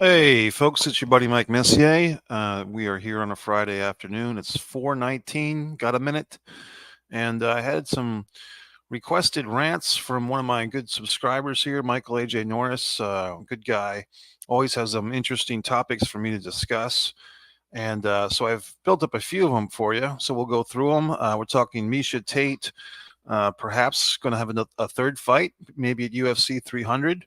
Hey, folks, it's your buddy Mike Messier. We are here on a Friday afternoon. It's 4:19. Got a minute? And I had some requested rants from one of my good subscribers here, Michael A.J. Norris. Good guy. Always has some interesting topics for me to discuss. And so I've built up a few of them for you. So we'll go through them. We're talking Miesha Tate, perhaps going to have a third fight, maybe at UFC 300,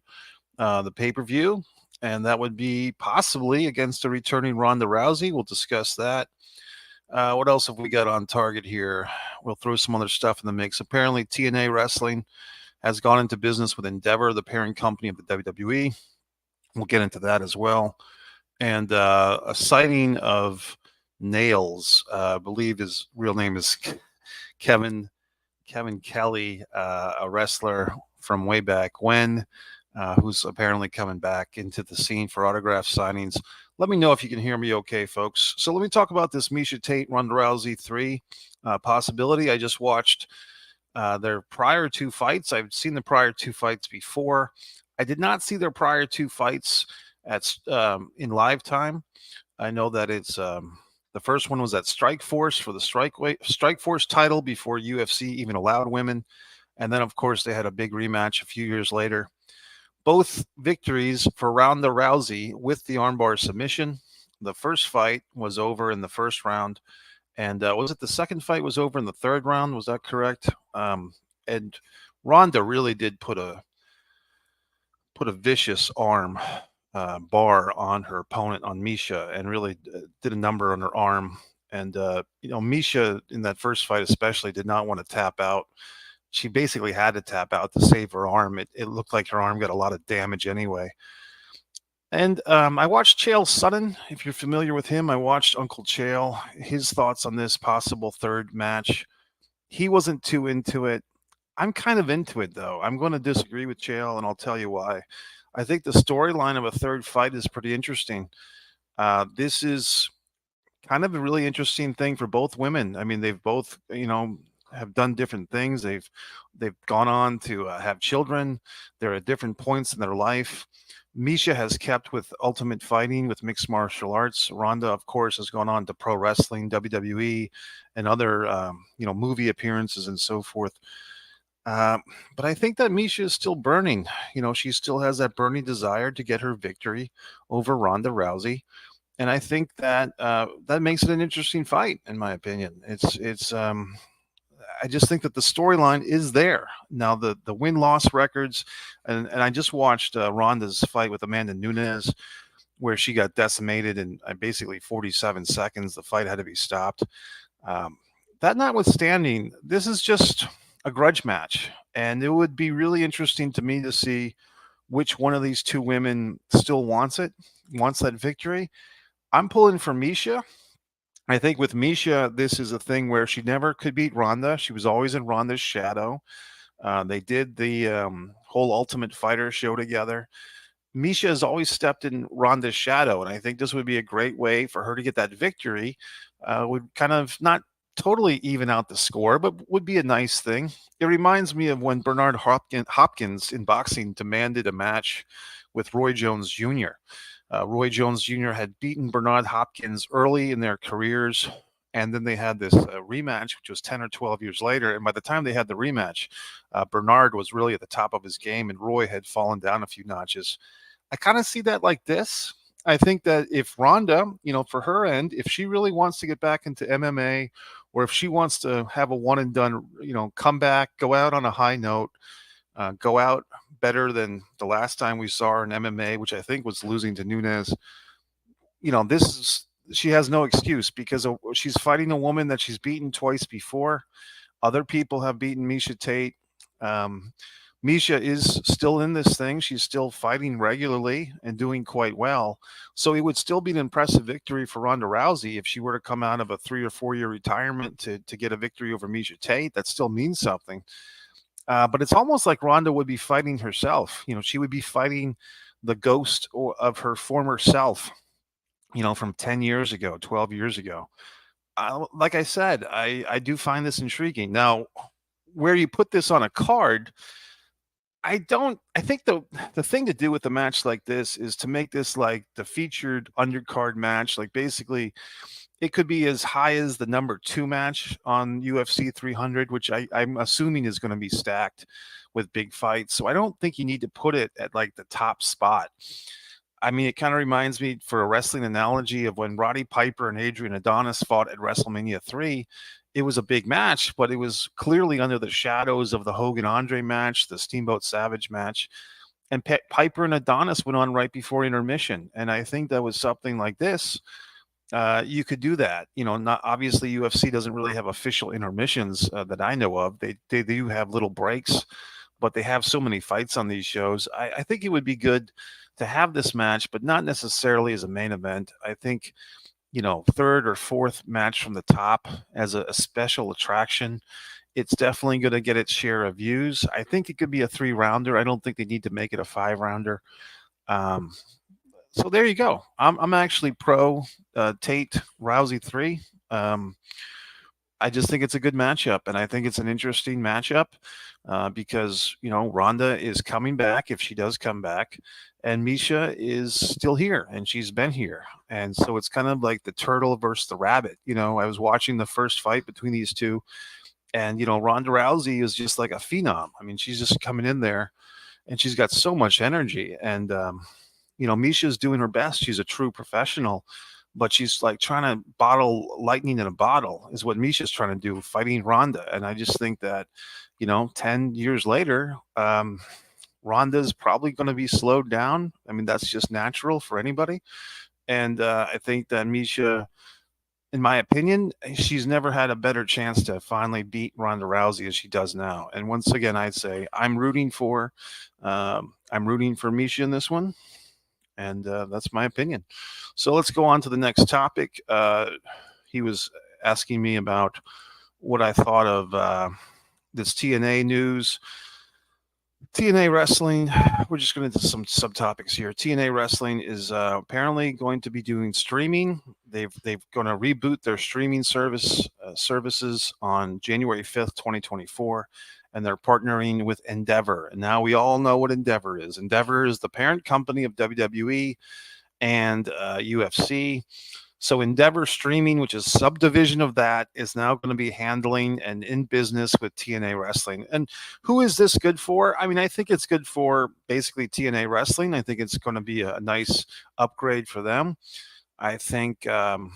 the pay-per-view, and that would be possibly against a returning Ronda Rousey. We'll discuss that. What else have we got on target here? We'll throw some other stuff in the mix. Apparently, TNA Wrestling has gone into business with Endeavor, the parent company of the WWE. We'll get into that as well. And a sighting of Nails, I believe his real name is Kevin Kelly, a wrestler from way back when, who's apparently coming back into the scene for autograph signings. Let me know if you can hear me okay, folks. So let me talk about this Miesha Tate Ronda Rousey 3 possibility. I just watched their prior two fights. I've seen the prior two fights before. I did not see their prior two fights in live time. I know that it's the first one was at Strike Force for the Strike Force title before UFC even allowed women, and then of course they had a big rematch a few years later. Both victories for Ronda Rousey with the armbar submission. The first fight was over in the first round, and was it the second fight was over in the third round? Was that correct? And Ronda really did put a vicious arm bar on her opponent, on Miesha, and really did a number on her arm. And Miesha in that first fight especially did not want to tap out. She basically had to tap out to save her arm. It looked like her arm got a lot of damage anyway. And I watched Chael Sonnen. If you're familiar with him, I watched Uncle Chael. His thoughts on this possible third match. He wasn't too into it. I'm kind of into it, though. I'm going to disagree with Chael, and I'll tell you why. I think the storyline of a third fight is pretty interesting. This is kind of a really interesting thing for both women. I mean, they've both, have done different things. They've gone on to have children. They're at different points in their life. Miesha has kept with Ultimate Fighting, with mixed martial arts. Ronda, of course, has gone on to pro wrestling, WWE, and other, movie appearances and so forth. But I think that Miesha is still burning. She still has that burning desire to get her victory over Ronda Rousey, and I think that that makes it an interesting fight, in my opinion. I just think that the storyline is there now. The win loss records, and I just watched Ronda's fight with Amanda Nunes, where she got decimated in basically 47 seconds. The fight had to be stopped. That notwithstanding, this is just a grudge match, and it would be really interesting to me to see which one of these two women still wants that victory. I'm pulling for Miesha. I think with Miesha, this is a thing where she never could beat Ronda. She was always in Ronda's shadow. They did the whole Ultimate Fighter show together. Miesha has always stepped in Ronda's shadow, and I think this would be a great way for her to get that victory. Would kind of not totally even out the score, but would be a nice thing. It reminds me of when Bernard Hopkins in boxing demanded a match with Roy Jones Jr. Roy Jones Jr. had beaten Bernard Hopkins early in their careers, and then they had this rematch, which was 10 or 12 years later. And by the time they had the rematch, Bernard was really at the top of his game, and Roy had fallen down a few notches. I kind of see that like this. I think that if Ronda, for her end, if she really wants to get back into MMA, or if she wants to have a one and done, come back, go out on a high note, go out better than the last time we saw her in MMA, which I think was losing to Nunes. She has no excuse, because she's fighting a woman that she's beaten twice before. Other people have beaten Miesha Tate. Miesha is still in this thing. She's still fighting regularly and doing quite well. So it would still be an impressive victory for Ronda Rousey if she were to come out of a 3 or 4 year retirement to get a victory over Miesha Tate. That still means something. But it's almost like Ronda would be fighting herself. She would be fighting the ghost of her former self, from 10 years ago, 12 years ago. Like I said, I do find this intriguing. Now, where you put this on a card, I think the thing to do with a match like this is to make this like the featured undercard match. Like basically, it could be as high as the number 2 match on UFC 300, which I'm assuming is going to be stacked with big fights. So I don't think you need to put it at like the top spot. I mean, it kind of reminds me, for a wrestling analogy, of when Roddy Piper and Adrian Adonis fought at WrestleMania 3. It was a big match, but it was clearly under the shadows of the Hogan Andre match, the Steamboat Savage match. And Piper and Adonis went on right before intermission. And I think that was something like this. You could do that. Not obviously UFC doesn't really have official intermissions that I know of. They do have little breaks, but they have so many fights on these shows. I think it would be good to have this match, but not necessarily as a main event. I think, third or fourth match from the top as a special attraction. It's definitely going to get its share of views. I think it could be a 3-rounder. I don't think they need to make it a 5-rounder. So there you go. I'm actually pro Tate Rousey 3. I just think it's a good matchup, and I think it's an interesting matchup because Ronda is coming back, if she does come back, and Misha is still here, and she's been here, and so it's kind of like the turtle versus the rabbit. I was watching the first fight between these two, and Ronda Rousey is just like a phenom. I mean, she's just coming in there, and she's got so much energy, and Misha's doing her best. She's a true professional, but she's like trying to bottle lightning in a bottle is what Misha's trying to do, fighting Ronda. And I just think that, 10 years later, Ronda's probably going to be slowed down. I mean, that's just natural for anybody. And I think that Misha, in my opinion, she's never had a better chance to finally beat Ronda Rousey as she does now. And once again, I'd say I'm rooting for Misha in this one. And that's my opinion. So let's go on to the next topic. He was asking me about what I thought of this TNA news. TNA Wrestling, we're just going to do some subtopics here. TNA Wrestling is apparently going to be doing streaming. They've going to reboot their streaming services on January 5th, 2024. And they're partnering with Endeavor. And now we all know what Endeavor is. Endeavor is the parent company of WWE and UFC. So Endeavor Streaming, which is a subdivision of that, is now going to be handling and in business with TNA Wrestling. And who is this good for? I mean, I think it's good for basically TNA Wrestling. I think it's going to be a nice upgrade for them. I think for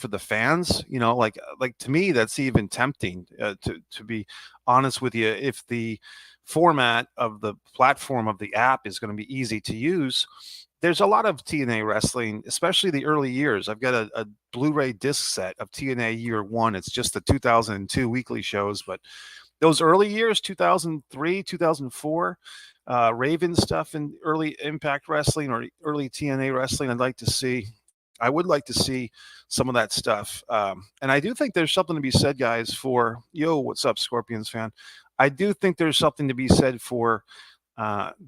the fans, like to me, that's even tempting. To be honest with you, if the format of the platform of the app is going to be easy to use, there's a lot of TNA wrestling, especially the early years. I've got a Blu-ray disc set of TNA Year One. It's just the 2002 weekly shows, but those early years, 2003, 2004. Raven stuff in early Impact Wrestling or early TNA Wrestling, I would like to see some of that stuff. And I do think there's something to be said, guys, for, what's up, Scorpions fan? I do think there's something to be said for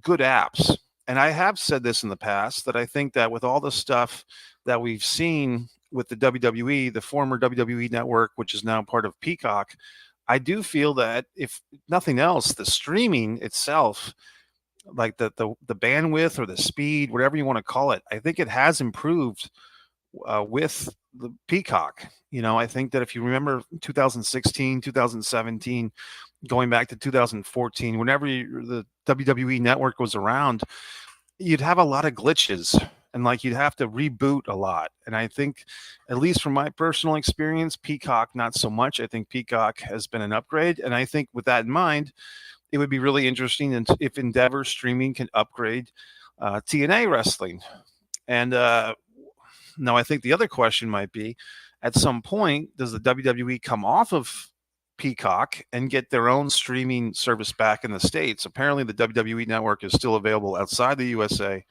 good apps. And I have said this in the past, that I think that with all the stuff that we've seen with the WWE, the former WWE network, which is now part of Peacock, I do feel that if nothing else, the streaming itself, like the bandwidth or the speed, whatever you want to call it, I think it has improved with the Peacock. I think that if you remember 2016, 2017, going back to 2014, whenever the WWE network was around, you'd have a lot of glitches and you'd have to reboot a lot. And I think, at least from my personal experience, Peacock, not so much. I think Peacock has been an upgrade. And I think with that in mind, it would be really interesting if Endeavor Streaming can upgrade TNA Wrestling. And now I think the other question might be, at some point, does the WWE come off of Peacock and get their own streaming service back in the States? Apparently, the WWE network is still available outside the USA,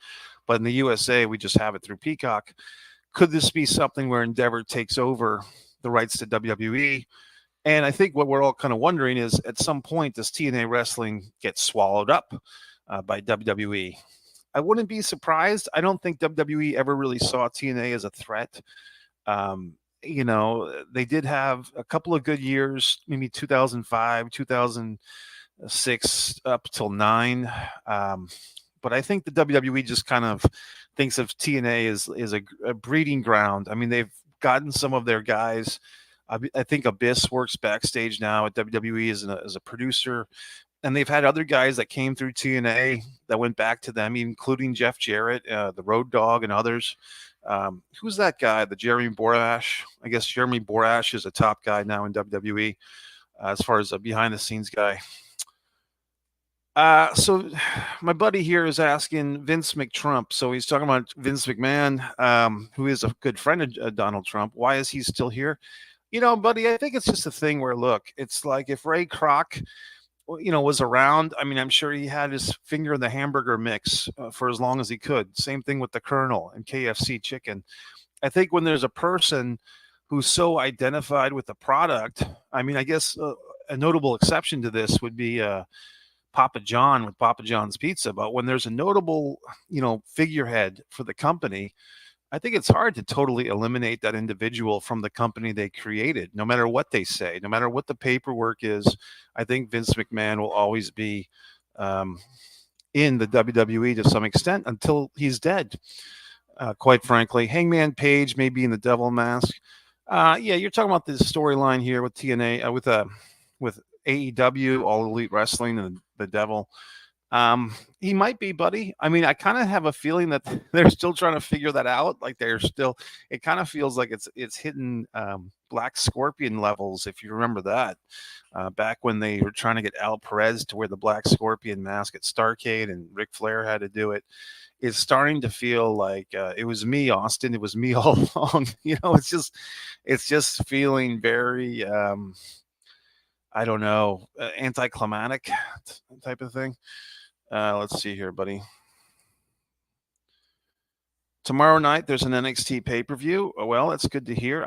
but in the USA, we just have it through Peacock. Could this be something where Endeavor takes over the rights to WWE? And I think what we're all kind of wondering is, at some point, does TNA Wrestling get swallowed up by WWE? I wouldn't be surprised. I don't think WWE ever really saw TNA as a threat. They did have a couple of good years, maybe 2005, 2000, 6 up till 9. But I think the WWE just kind of thinks of TNA as a breeding ground. I mean, they've gotten some of their guys. I think Abyss works backstage now at WWE as a producer, and they've had other guys that came through TNA that went back to them, including Jeff Jarrett, the Road Dogg, and others. Who's that guy? The Jeremy Borash. I guess Jeremy Borash is a top guy now in WWE as far as a behind the scenes guy. So my buddy here is asking Vince McTrump. So he's talking about Vince McMahon, who is a good friend of Donald Trump. Why is he still here? Buddy, I think it's just a thing where, look, it's like if Ray Kroc, was around. I mean, I'm sure he had his finger in the hamburger mix for as long as he could. Same thing with the Colonel and KFC chicken. I think when there's a person who's so identified with the product, I mean, I guess a notable exception to this would be Papa John with Papa John's Pizza. But when there's a notable, figurehead for the company, I think it's hard to totally eliminate that individual from the company they created, no matter what they say, no matter what the paperwork is. I think Vince McMahon will always be in the WWE to some extent until he's dead. Quite frankly, Hangman Page may be in the Devil Mask. Yeah, you're talking about this storyline here with TNA, with AEW, All Elite Wrestling, and the Devil. He might be, buddy. I mean, I kind of have a feeling that they're still trying to figure that out. Like it kind of feels like it's hitting Black Scorpion levels, if you remember that. Back when they were trying to get Al Perez to wear the Black Scorpion mask at Starrcade and Ric Flair had to do it. It's starting to feel like it was me, Austin. It was me all along. It's just feeling very, I don't know, anticlimactic type of thing. Let's see here, buddy. Tomorrow night, there's an NXT pay-per-view. Well, that's good to hear.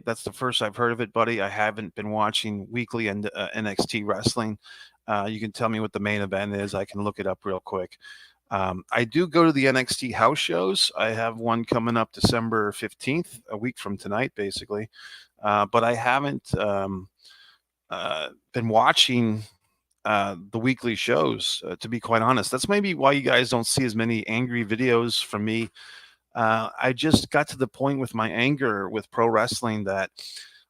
That's the first I've heard of it, buddy. I haven't been watching weekly NXT wrestling. You can tell me what the main event is. I can look it up real quick. I do go to the NXT house shows. I have one coming up December 15th, a week from tonight, basically. But I haven't been watching the weekly shows, to be quite honest. That's maybe why you guys don't see as many angry videos from me. I just got to the point with my anger with pro wrestling that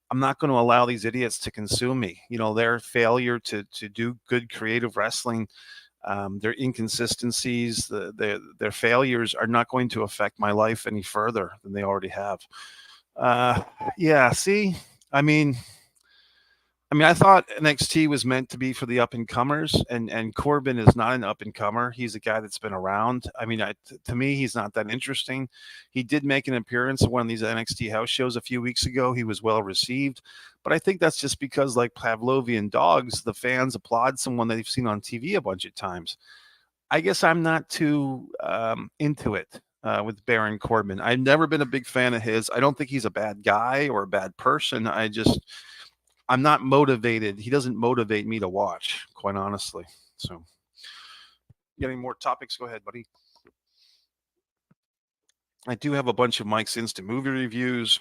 I'm not going to allow these idiots to consume me. Their failure to do good creative wrestling, their inconsistencies, their failures are not going to affect my life any further than they already have. Yeah, see, I mean, I thought NXT was meant to be for the up-and-comers, and Corbin is not an up-and-comer. He's a guy that's been around. I mean, to me, he's not that interesting. He did make an appearance at one of these NXT house shows a few weeks ago. He was well-received, but I think that's just because, like Pavlovian dogs, the fans applaud someone that they've seen on TV a bunch of times. I guess I'm not too into it with Baron Corbin. I've never been a big fan of his. I don't think he's a bad guy or a bad person. I'm not motivated. He doesn't motivate me to watch, quite honestly. So, any more topics? Go ahead, buddy. I do have a bunch of Mike's Instant Movie reviews.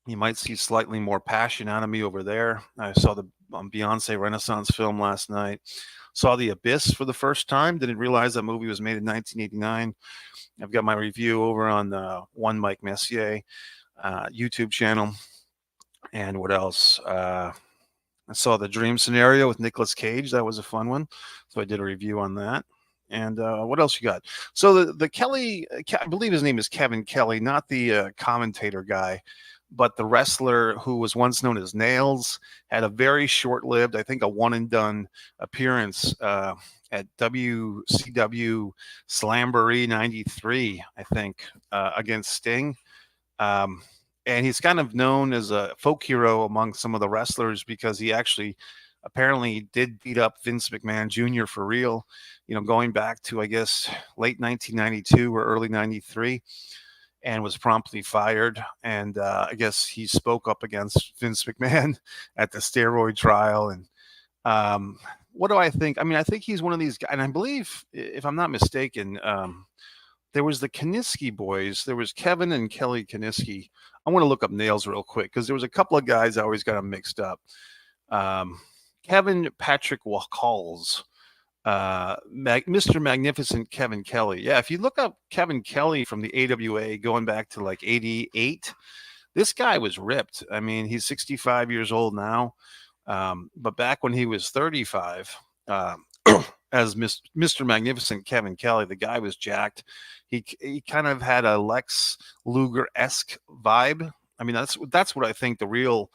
You might see slightly more passion out of me over there. I saw the Beyonce Renaissance film last night. Saw The Abyss for the first time. Didn't realize that movie was made in 1989. I've got my review over on One Mike Messier YouTube channel. And what else? I saw The Dream Scenario with Nicolas Cage. That was a fun one. So I did a review on that. And what else you got? So the Kelly, I believe his name is Kevin Kelly, not the commentator guy, but the wrestler who was once known as Nails, had a very short-lived, I think a one-and-done appearance at WCW Slamboree 93, I think, against Sting. And he's kind of known as a folk hero among some of the wrestlers because he actually apparently did beat up Vince McMahon Jr. for real, going back to, I guess, late 1992 or early 93, and was promptly fired. And I guess he spoke up against Vince McMahon at the steroid trial. And what do I think? I mean, I think he's one of these guys, and I believe, if I'm not mistaken, there was the Kiniski boys. There was Kevin and Kelly Kiniski. I want to look up Nails real quick because there was a couple of guys I always got them mixed up. Kevin Patrick Calls, Mr. Magnificent Kevin Kelly. Yeah, if you look up Kevin Kelly from the AWA going back to like 88, this guy was ripped. I mean, he's 65 years old now. But back when he was 35, uh, as Mr. Magnificent Kevin Kelly, the guy was jacked. He kind of had a Lex Luger-esque vibe. I mean, that's what I think the real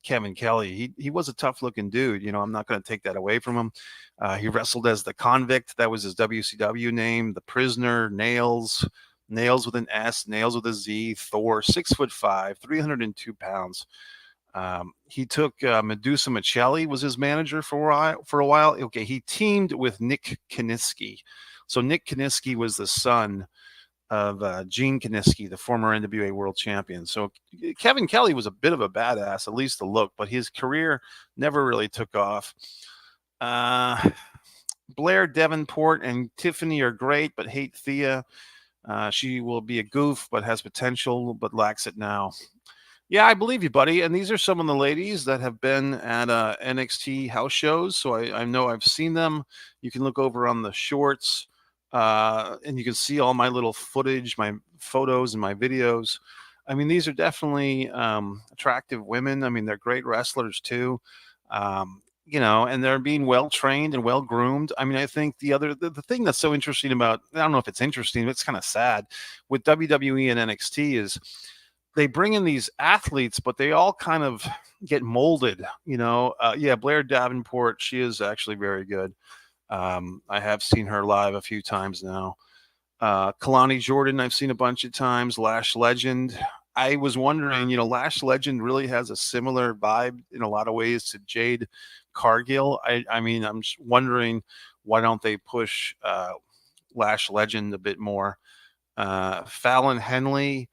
Kevin Kelly. He was a tough looking dude. You know, I'm not going to take that away from him. He wrestled as the Convict. That was his WCW name. The Prisoner, Nails, Nails with an S, Nails with a Z, Thor, 6'5", 302 pounds. He took Medusa Michelli was his manager for a while. Okay, he teamed with Nick Kiniski. So Nick Kiniski was the son of Gene Kiniski, the former NWA World Champion. So Kevin Kelly was a bit of a badass, at least the look, but his career never really took off. Blair Davenport and Tiffany are great, but hate Thea. She will be a goof, but has potential, but lacks it now. Yeah, I believe you, buddy. And these are some of the ladies that have been at NXT house shows. So I know I've seen them. You can look over on the shorts and you can see all my little footage, my photos and my videos. I mean, these are definitely attractive women. I mean, they're great wrestlers too. You know, and they're being well trained and well groomed. I mean, I think the thing that's so interesting about, I don't know if it's interesting, but it's kind of sad with WWE and NXT is they bring in these athletes, but they all kind of get molded, you know. Yeah, Blair Davenport, she is actually very good. I have seen her live a few times now. Kalani Jordan, I've seen a bunch of times. Lash Legend. I was wondering, you know, Lash Legend really has a similar vibe in a lot of ways to Jade Cargill. I mean, I'm just wondering why don't they push Lash Legend a bit more? Fallon Henley.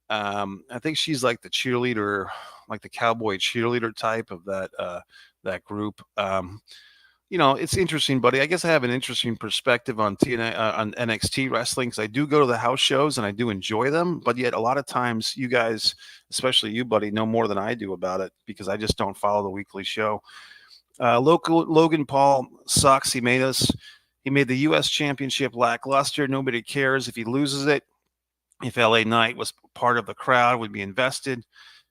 I think she's like the cheerleader, like the cowboy cheerleader type of that group. You know, it's interesting, buddy. I guess I have an interesting perspective on TNA, on NXT wrestling because I do go to the house shows and I do enjoy them. But yet, a lot of times, you guys, especially you, buddy, know more than I do about it because I just don't follow the weekly show. Logan Paul sucks. He made the U.S. Championship lackluster. Nobody cares if he loses it. If LA Knight was part of the crowd, would be invested.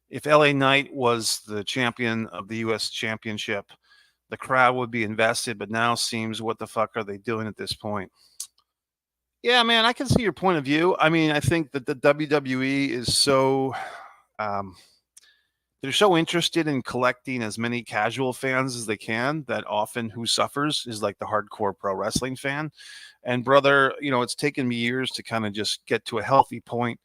If LA Knight was the champion of the U.S. Championship, the crowd would be invested, but now seems what the fuck are they doing at this point? Yeah, man, I can see your point of view. I mean, I think that the WWE is so they're so interested in collecting as many casual fans as they can that often who suffers is like the hardcore pro wrestling fan. And brother, you know, it's taken me years to kind of just get to a healthy point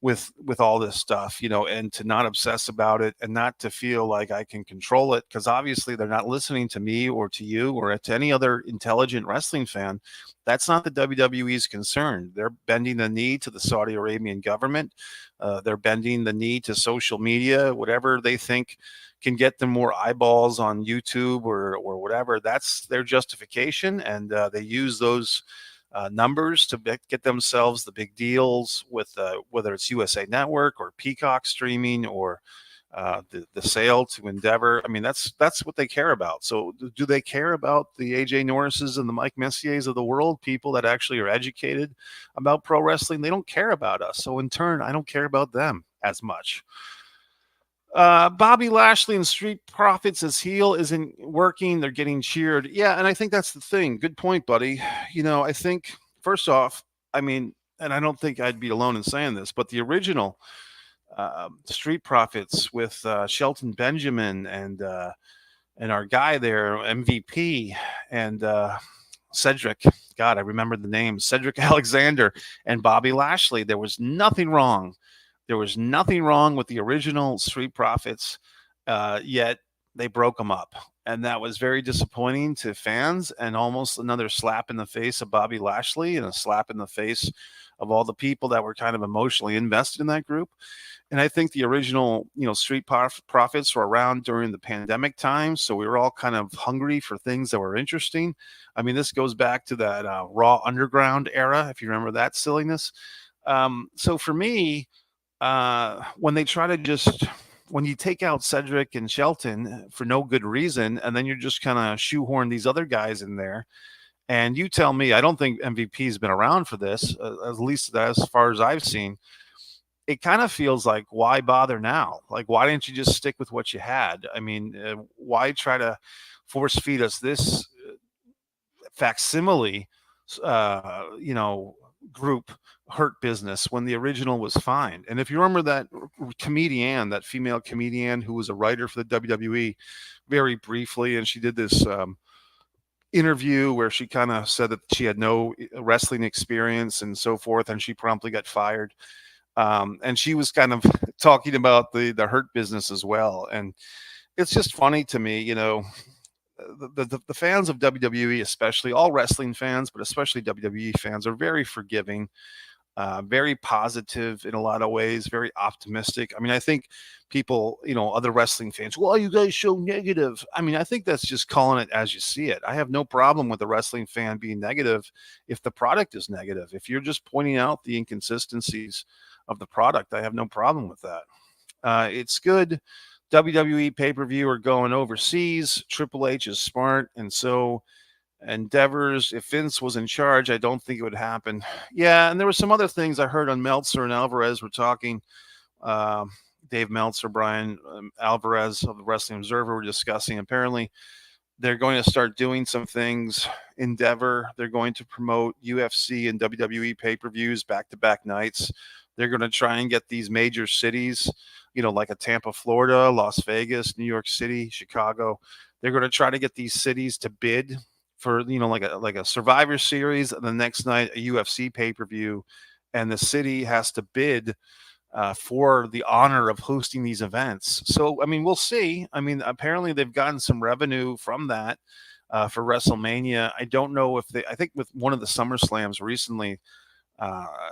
with all this stuff, you know, and to not obsess about it and not to feel like I can control it because obviously they're not listening to me or to you or to any other intelligent wrestling fan. That's not the WWE's concern. They're bending the knee to the Saudi Arabian government. They're bending the knee to social media, whatever they think can get them more eyeballs on YouTube or whatever. That's their justification, and they use those numbers to get themselves the big deals with whether it's USA Network or Peacock streaming or the sale to Endeavor. I mean, that's what they care about. So do they care about the AJ Norrises and the Mike Messiers of the world, people that actually are educated about pro wrestling? They don't care about us. So in turn, I don't care about them as much. Bobby Lashley and Street Profits as heel isn't working. They're getting cheered. Yeah, and I think that's the thing. Good point, buddy. You know, I think, first off, I mean, and I don't think I'd be alone in saying this, but the original Street Profits with Shelton Benjamin and our guy there, MVP, and Cedric. God, I remember the name. Cedric Alexander and Bobby Lashley. There was nothing wrong. There was nothing wrong with the original Street Profits, yet they broke them up. And that was very disappointing to fans and almost another slap in the face of Bobby Lashley and a slap in the face of all the people that were kind of emotionally invested in that group. And I think the original, you know, Street Profits were around during the pandemic time. So we were all kind of hungry for things that were interesting. I mean, this goes back to that Raw Underground era, if you remember that silliness. So for me, when they try to just when you take out Cedric and Shelton for no good reason, and then you're just kind of shoehorn these other guys in there, and you tell me, I don't think MVP has been around for this, at least as far as I've seen. It kind of feels like, why bother now? Like, why didn't you just stick with what you had? I mean, why try to force feed us this facsimile, group hurt business when the original was fine? And if you remember that comedian, that female comedian who was a writer for the WWE, very briefly, and she did this interview where she kind of said that she had no wrestling experience and so forth, and she promptly got fired. And she was kind of talking about the hurt business as well. And it's just funny to me, the fans of WWE, especially all wrestling fans, but especially WWE fans, are very forgiving, very positive in a lot of ways, very optimistic. I mean, I think people, other wrestling fans, well, you guys so negative. I mean, I think that's just calling it as you see it. I have no problem with a wrestling fan being negative if the product is negative. If you're just pointing out the inconsistencies of the product, I have no problem with that. It's good. WWE pay-per-view are going overseas. Triple H is smart, and so endeavors. If Vince was in charge, I don't think it would happen. Yeah, and there were some other things I heard on Meltzer and Alvarez were talking. Dave Meltzer, Brian Alvarez of the Wrestling Observer were discussing. Apparently, they're going to start doing some things. Endeavor, they're going to promote UFC and WWE pay-per-views back-to-back nights. They're going to try and get these major cities, like a Tampa, Florida, Las Vegas, New York City, Chicago. They're going to try to get these cities to bid for, like a Survivor Series, and the next night a UFC pay-per-view, and the city has to bid for the honor of hosting these events. So, I mean, we'll see. I mean, apparently they've gotten some revenue from that for WrestleMania. I don't know if I think with one of the SummerSlams recently,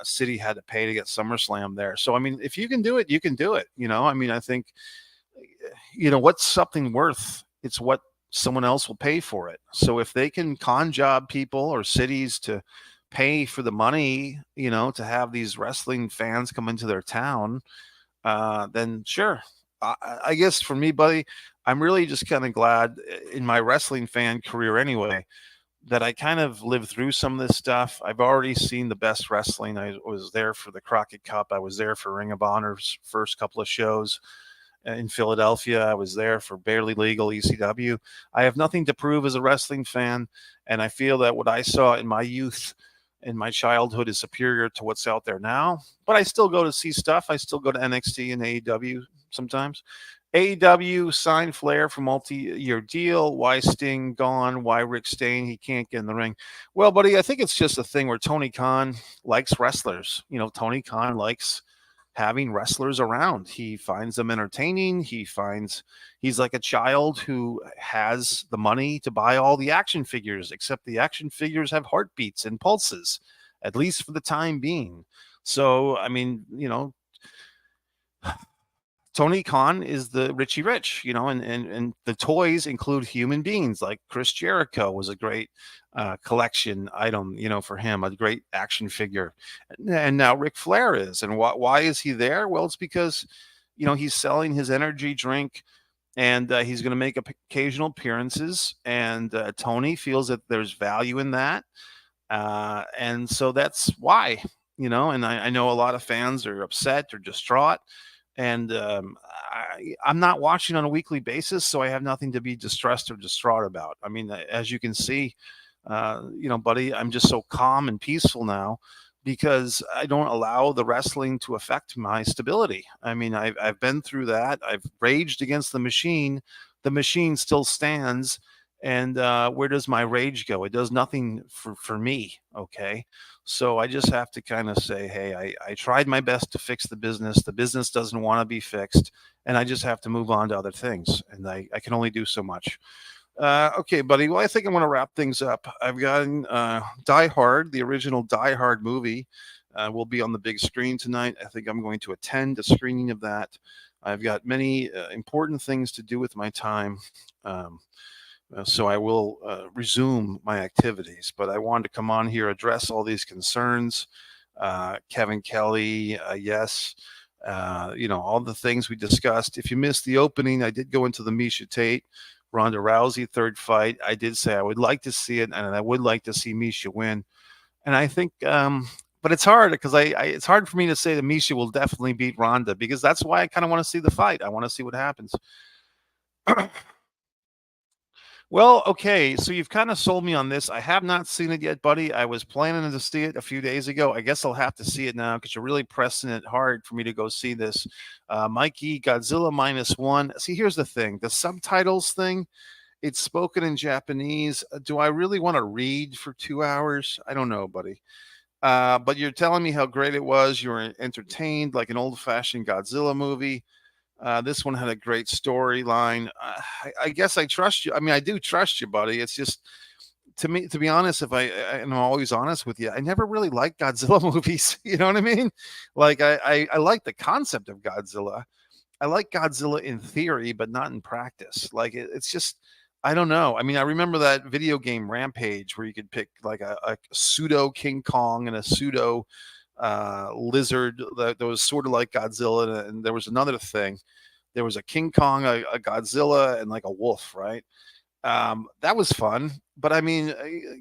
City had to pay to get SummerSlam there. So, I mean, if you can do it, you can do it. I mean, I think, what's something worth? It's what someone else will pay for it. So if they can con job people or cities to pay for the money, to have these wrestling fans come into their town, then sure. I guess for me, buddy, I'm really just kind of glad in my wrestling fan career anyway, that I kind of lived through some of this stuff. I've already seen the best wrestling. I was there for the Crockett Cup. I was there for Ring of Honor's first couple of shows in Philadelphia. I was there for Barely Legal ECW. I have nothing to prove as a wrestling fan, and I feel that what I saw in my youth, in my childhood, is superior to what's out there now. But I still go to see stuff. I still go to NXT and AEW sometimes. AEW signed Flair for multi-year deal. Why Sting gone? Why Rick Stein? He can't get in the ring. Well, buddy, I think it's just a thing where Tony Khan likes wrestlers. Tony Khan likes having wrestlers around. He finds them entertaining. He's like a child who has the money to buy all the action figures, except the action figures have heartbeats and pulses, at least for the time being. So, I mean, Tony Khan is the Richie Rich, and the toys include human beings. Like Chris Jericho was a great collection item, for him, a great action figure. And now Ric Flair is. And why is he there? Well, it's because, he's selling his energy drink, and he's going to make occasional appearances. And Tony feels that there's value in that. And so that's why, and I know a lot of fans are upset or distraught. And I'm not watching on a weekly basis, so I have nothing to be distressed or distraught about. I mean, as you can see, buddy, I'm just so calm and peaceful now because I don't allow the wrestling to affect my stability. I mean, I've been through that. I've raged against the machine. The machine still stands. And where does my rage go? It does nothing for me. Okay. So I just have to kind of say, hey, I tried my best to fix the business. The business doesn't want to be fixed. And I just have to move on to other things. And I can only do so much. Okay, buddy. Well, I think I'm going to wrap things up. I've gotten Die Hard, the original Die Hard movie, will be on the big screen tonight. I think I'm going to attend a screening of that. I've got many important things to do with my time. So I will resume my activities, but I wanted to come on here, address all these concerns. Kevin Kelly, yes. All the things we discussed. If you missed the opening, I did go into the Misha Tate, Ronda Rousey third fight. I did say I would like to see it, and I would like to see Misha win. And I think, but it's hard because it's hard for me to say that Misha will definitely beat Ronda because that's why I kind of want to see the fight. I want to see what happens. Well, okay, so you've kind of sold me on this. I have not seen it yet, buddy. I was planning to see it a few days ago. I guess I'll have to see it now because you're really pressing it hard for me to go see this. Mikey, Godzilla -1. See, here's the thing: the subtitles thing. It's spoken in Japanese. Do I really want to read for 2 hours? I don't know, buddy. But you're telling me how great it was. You were entertained like an old-fashioned Godzilla movie. This one had a great storyline. I guess I trust you. I mean, I do trust you, buddy. It's just to me, to be honest, and I'm always honest with you, I never really liked Godzilla movies. You know what I mean? Like I like the concept of Godzilla. I like Godzilla in theory, but not in practice. Like it's just I don't know. I mean, I remember that video game Rampage where you could pick like a pseudo King Kong and a pseudo lizard that was sort of like Godzilla, and there was another thing. There was a King Kong, a Godzilla, and like a wolf, right? That was fun. But I mean,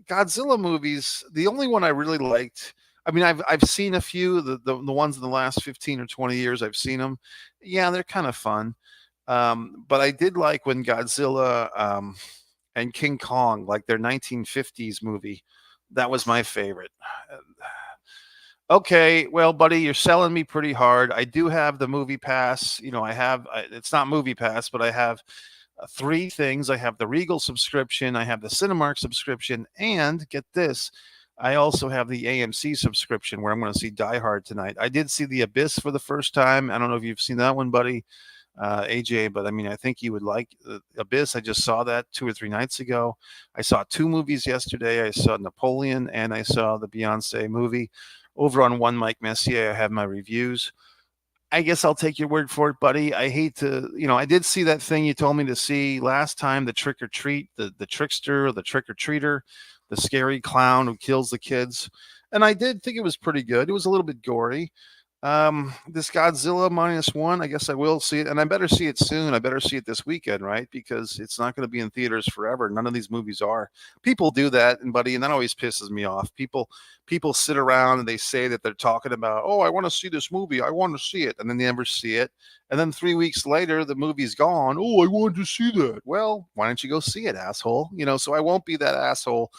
Godzilla movies. The only one I really liked. I mean, I've seen a few the ones in the last 15 or 20 years. I've seen them. Yeah, they're kind of fun. But I did like when Godzilla and King Kong, like their 1950s movie. That was my favorite. Okay, well, buddy, you're selling me pretty hard. I do have the movie pass. It's not movie pass, but I have three things. I have the Regal subscription, I have the Cinemark subscription, and get this, I also have the AMC subscription where I'm going to see Die Hard tonight. I did see The Abyss for the first time. I don't know if you've seen that one, buddy, AJ, but I mean, I think you would like Abyss. I just saw that 2 or 3 nights ago. I saw two movies yesterday. I saw Napoleon and I saw the Beyonce movie. Over on One Mike Messier, I have my reviews. I guess I'll take your word for it, buddy. I hate to, I did see that thing you told me to see last time, the trick or treat, the trickster, or the trick or treater, the scary clown who kills the kids. And I did think it was pretty good. It was a little bit gory. This Godzilla -1, I guess I will see it, and I better see it soon. I better see it this weekend, right? Because it's not going to be in theaters forever. None of these movies are. People do that, and buddy, and that always pisses me off. People sit around and they say that they're talking about, oh, I want to see this movie, I want to see it, and then they never see it. And then 3 weeks later, the movie's gone. Oh, I wanted to see that. Well, why don't you go see it, asshole? So I won't be that asshole.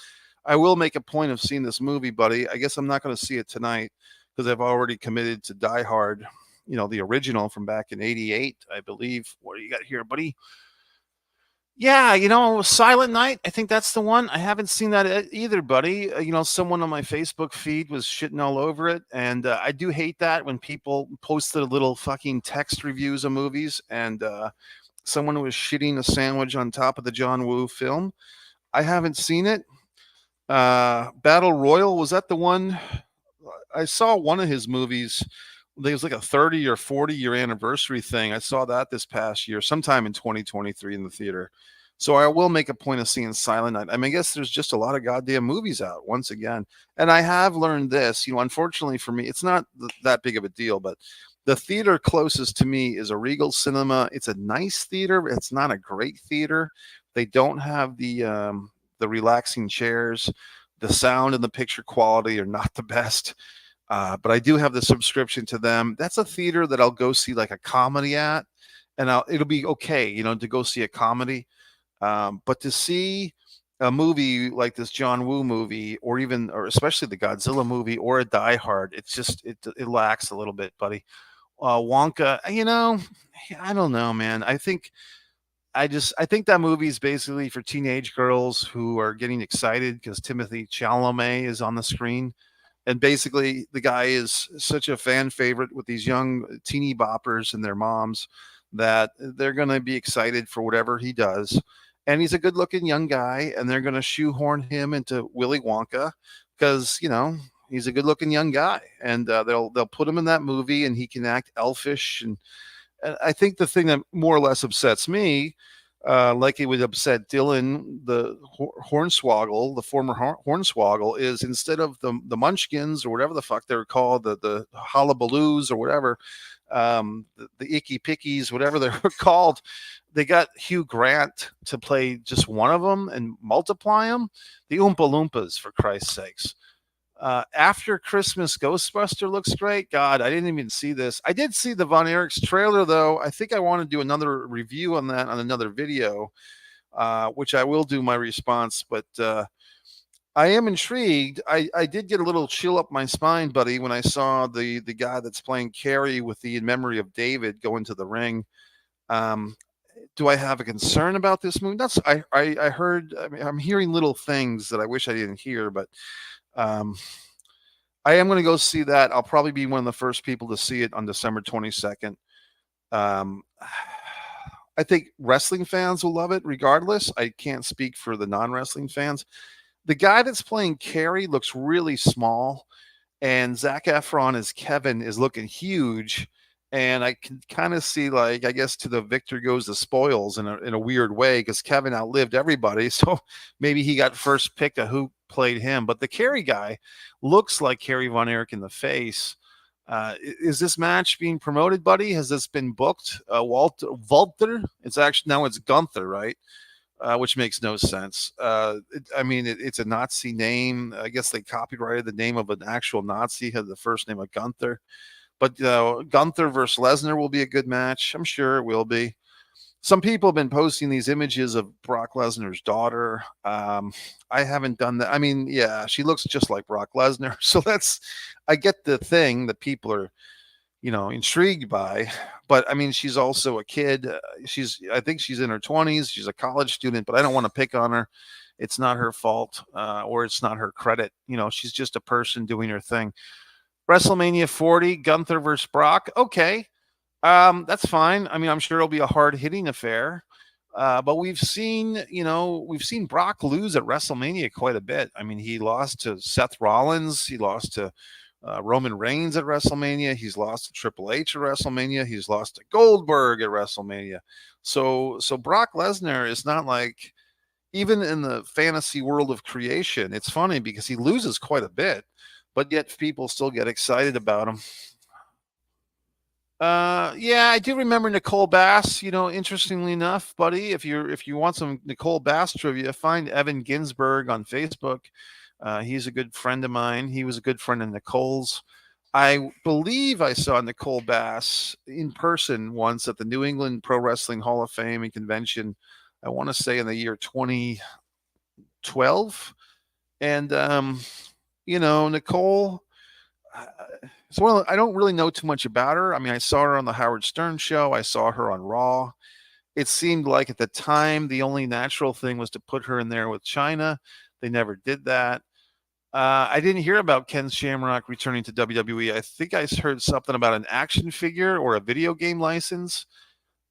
I will make a point of seeing this movie, buddy. I guess I'm not going to see it tonight because I've already committed to Die Hard, the original from back in '88, I believe. What do you got here, buddy? Yeah, Silent Night. I think that's the one. I haven't seen that either, buddy. Someone on my Facebook feed was shitting all over it, and I do hate that when people post their little fucking text reviews of movies, and someone was shitting a sandwich on top of the John Woo film. I haven't seen it. Battle Royal, was that the one? I saw one of his movies. There was like a 30 or 40-year anniversary thing. I saw that this past year, sometime in 2023 in the theater. So I will make a point of seeing Silent Night. I mean, I guess there's just a lot of goddamn movies out once again. And I have learned this, unfortunately for me, it's not that big of a deal, but the theater closest to me is a Regal Cinema. It's a nice theater. It's not a great theater. They don't have the relaxing chairs. The sound and the picture quality are not the best. But I do have the subscription to them. That's a theater that I'll go see like a comedy at, and it'll be okay, to go see a comedy. But to see a movie like this John Woo movie, or especially the Godzilla movie or a Die Hard, it's just it lacks a little bit, buddy. Wonka, I don't know, man. I think that movie is basically for teenage girls who are getting excited because Timothy Chalamet is on the screen. And basically, the guy is such a fan favorite with these young teeny boppers and their moms that they're going to be excited for whatever he does. And he's a good looking young guy, and they're going to shoehorn him into Willy Wonka because, he's a good looking young guy. And they'll put him in that movie, and he can act elfish. And I think the thing that more or less upsets me like it would upset Dylan, the Hornswoggle, the former Hornswoggle, is instead of the Munchkins or whatever the fuck they're called, the Hullabaloos or whatever, the Icky Pickies, whatever they were called, they got Hugh Grant to play just one of them and multiply them. The Oompa Loompas, for Christ's sakes. After Christmas Ghostbuster looks great. God, I didn't even see this. I did see the Von Erichs trailer, though. I think I want to do another review on that on another video, which I will do my response. But I am intrigued. I did get a little chill up my spine, buddy, when I saw the guy that's playing Carrie with the In Memory of David go into the ring. Do I have a concern about this movie? That's I heard. I mean, I'm hearing little things that I wish I didn't hear, but I am going to go see that. I'll probably be one of the first people to see it on December 22nd. I think wrestling fans will love it regardless. I can't speak for the non-wrestling fans. The guy that's playing Carrie looks really small, and Zac Efron as Kevin is looking huge. And I can kind of see, like, I guess to the victor goes the spoils in a weird way, because Kevin outlived everybody. So maybe he got first pick of who played him. But the Carrie guy looks like Carrie Von Erich in the face. Is this match being promoted, buddy? Has this been booked? Walter? It's actually, now it's Gunther, right? Which makes no sense. It's a Nazi name. I guess they copyrighted the name of an actual Nazi, had the first name of Gunther. But Gunther versus Lesnar will be a good match. I'm sure it will be. Some people have been posting these images of Brock Lesnar's daughter. I haven't done that. I mean, yeah, she looks just like Brock Lesnar. So I get the thing that people are, intrigued by. But I mean, she's also a kid. I think she's in her 20s. She's a college student, but I don't want to pick on her. It's not her fault, or it's not her credit. She's just a person doing her thing. WrestleMania 40, Gunther versus Brock. Okay. That's fine. I mean, I'm sure it'll be a hard hitting affair. But we've seen Brock lose at WrestleMania quite a bit. I mean, he lost to Seth Rollins. He lost to Roman Reigns at WrestleMania. He's lost to Triple H at WrestleMania. He's lost to Goldberg at WrestleMania. So Brock Lesnar is not like, even in the fantasy world of creation, it's funny because he loses quite a bit, but yet people still get excited about him. Yeah, I do remember Nicole Bass. Interestingly enough, buddy, if you want some Nicole Bass trivia, find Evan Ginsberg on Facebook. He's a good friend of mine. He was a good friend of Nicole's. I believe I saw Nicole Bass in person once at the New England Pro Wrestling Hall of Fame and Convention. I want to say in the year 2012. And Nicole, I don't really know too much about her. I mean, I saw her on the Howard Stern show. I saw her on Raw. It seemed like at the time the only natural thing was to put her in there with China. They never did that. I didn't hear about Ken Shamrock returning to WWE. I think I heard something about an action figure or a video game license.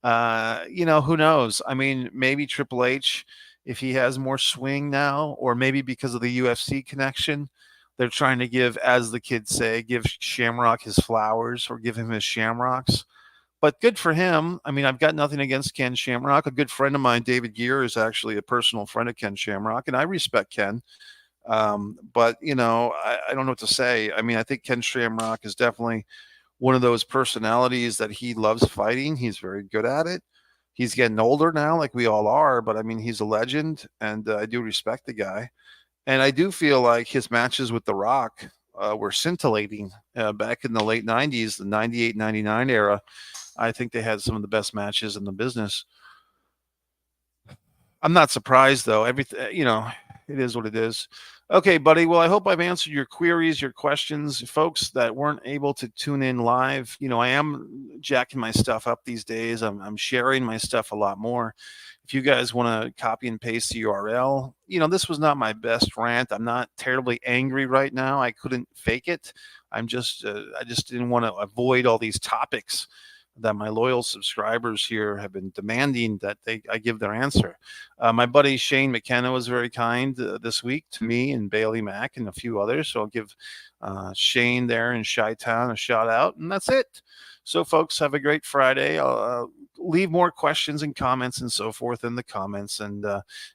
Who knows? I mean, maybe Triple H, if he has more swing now, or maybe because of the UFC connection, they're trying to give, as the kids say, give Shamrock his flowers or give him his shamrocks. But good for him. I mean, I've got nothing against Ken Shamrock. A good friend of mine, David Gear, is actually a personal friend of Ken Shamrock, and I respect Ken. But I don't know what to say. I mean, I think Ken Shamrock is definitely one of those personalities that he loves fighting. He's very good at it. He's getting older now, like we all are, but I mean, he's a legend, and I do respect the guy. And I do feel like his matches with The Rock were scintillating back in the late 90s, the 98, 99 era. I think they had some of the best matches in the business. I'm not surprised, though. Everything, it is what it is. Okay, buddy. Well, I hope I've answered your queries, your questions. Folks that weren't able to tune in live, I am jacking my stuff up these days. I'm sharing my stuff a lot more. If you guys want to copy and paste the URL, this was not my best rant. I'm not terribly angry right now. I couldn't fake it. I just didn't want to avoid all these topics that my loyal subscribers here have been demanding that I give their answer. My buddy Shane McKenna was very kind this week to me and Bailey Mack and a few others. So I'll give Shane there in Chi-Town a shout out, and that's it. So folks, have a great Friday. leave more questions and comments and so forth in the comments. And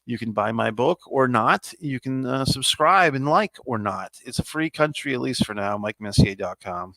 you can buy my book or not. You can subscribe and like or not. It's a free country, at least for now, MikeMessier.com.